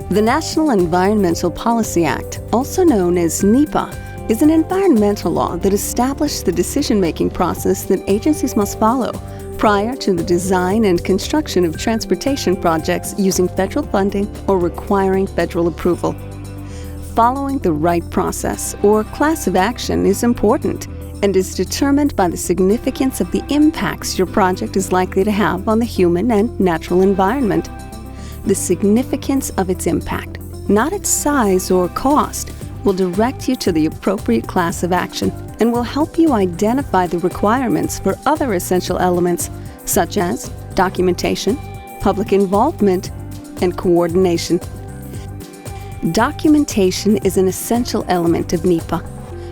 The National Environmental Policy Act, also known as NEPA, is an environmental law that established the decision-making process that agencies must follow prior to the design and construction of transportation projects using federal funding or requiring federal approval. Following the right process or class of action is important and is determined by the significance of the impacts your project is likely to have on the human and natural environment. The significance of its impact, not its size or cost, will direct you to the appropriate class of action and will help you identify the requirements for other essential elements such as documentation, public involvement, and coordination. Documentation is an essential element of NEPA.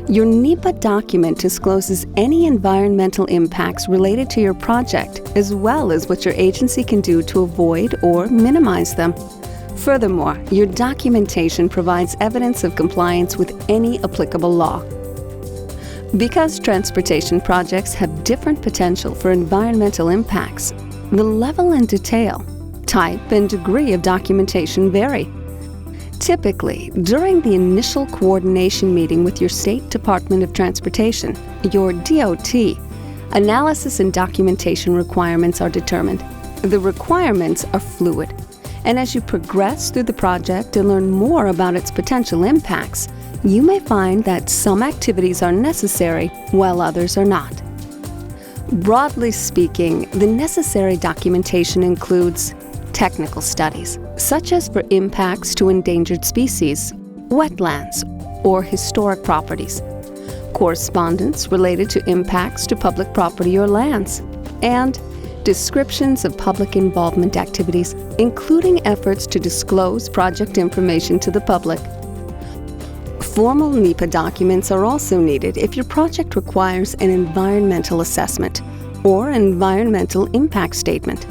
Your NEPA document discloses any environmental impacts related to your project, as well as what your agency can do to avoid or minimize them. Furthermore, your documentation provides evidence of compliance with any applicable law. Because transportation projects have different potential for environmental impacts, the level and detail, type, and degree of documentation vary. Typically, during the initial coordination meeting with your State Department of Transportation, your DOT, analysis and documentation requirements are determined. The requirements are fluid, and as you progress through the project and learn more about its potential impacts, you may find that some activities are necessary while others are not. Broadly speaking, the necessary documentation includes technical studies, such as for impacts to endangered species, wetlands, or historic properties, correspondence related to impacts to public property or lands, and descriptions of public involvement activities, including efforts to disclose project information to the public. Formal NEPA documents are also needed if your project requires an environmental assessment or environmental impact statement.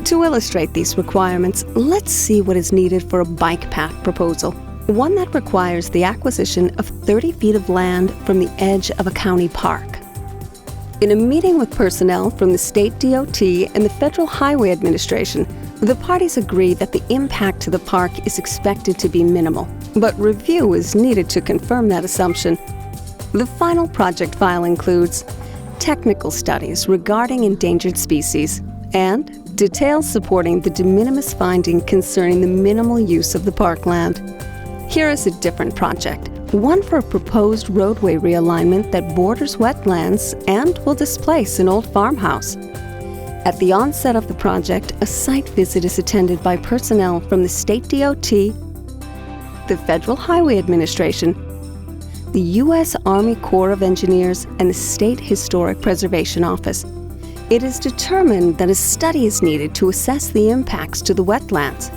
To illustrate these requirements, let's see what is needed for a Bikepath proposal, one that requires the acquisition of 30 feet of land from the edge of a county park. In a meeting with personnel from the state DOT and the Federal Highway Administration, the parties agree that the impact to the park is expected to be minimal, but review is needed to confirm that assumption. The final project file includes technical studies regarding endangered species and details supporting the de minimis finding concerning the minimal use of the parkland. Here is a different project, one for a proposed roadway realignment that borders wetlands and will displace an old farmhouse. At the onset of the project, a site visit is attended by personnel from the State DOT, the Federal Highway Administration, the U.S. Army Corps of Engineers, and the State Historic Preservation Office. It is determined that a study is needed to assess the impacts to the wetlands.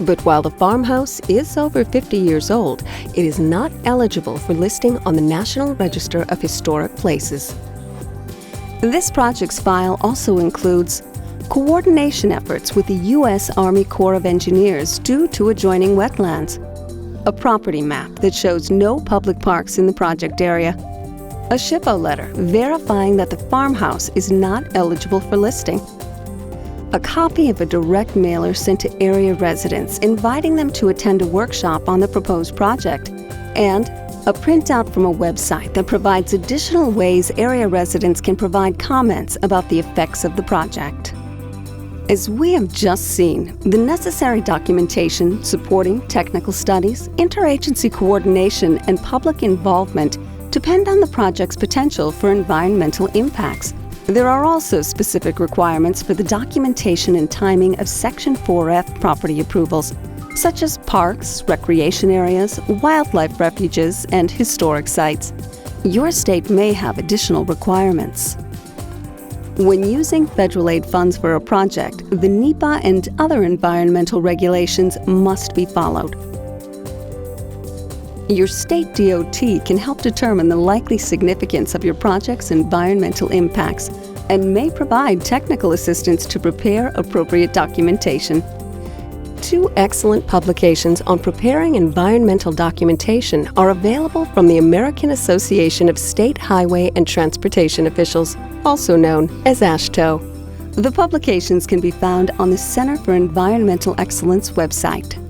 But while the farmhouse is over 50 years old, it is not eligible for listing on the National Register of Historic Places. This project's file also includes coordination efforts with the U.S. Army Corps of Engineers due to adjoining wetlands, a property map that shows no public parks in the project area, a SHPO letter verifying that the farmhouse is not eligible for listing, a copy of a direct mailer sent to area residents inviting them to attend a workshop on the proposed project, and a printout from a website that provides additional ways area residents can provide comments about the effects of the project. As we have just seen, the necessary documentation supporting technical studies, interagency coordination, and public involvement depend on the project's potential for environmental impacts. There are also specific requirements for the documentation and timing of Section 4F property approvals, such as parks, recreation areas, wildlife refuges, and historic sites. Your state may have additional requirements. When using federal aid funds for a project, the NEPA and other environmental regulations must be followed. Your state DOT can help determine the likely significance of your project's environmental impacts and may provide technical assistance to prepare appropriate documentation. 2 excellent publications on preparing environmental documentation are available from the American Association of State Highway and Transportation Officials, also known as AASHTO. The publications can be found on the Center for Environmental Excellence website.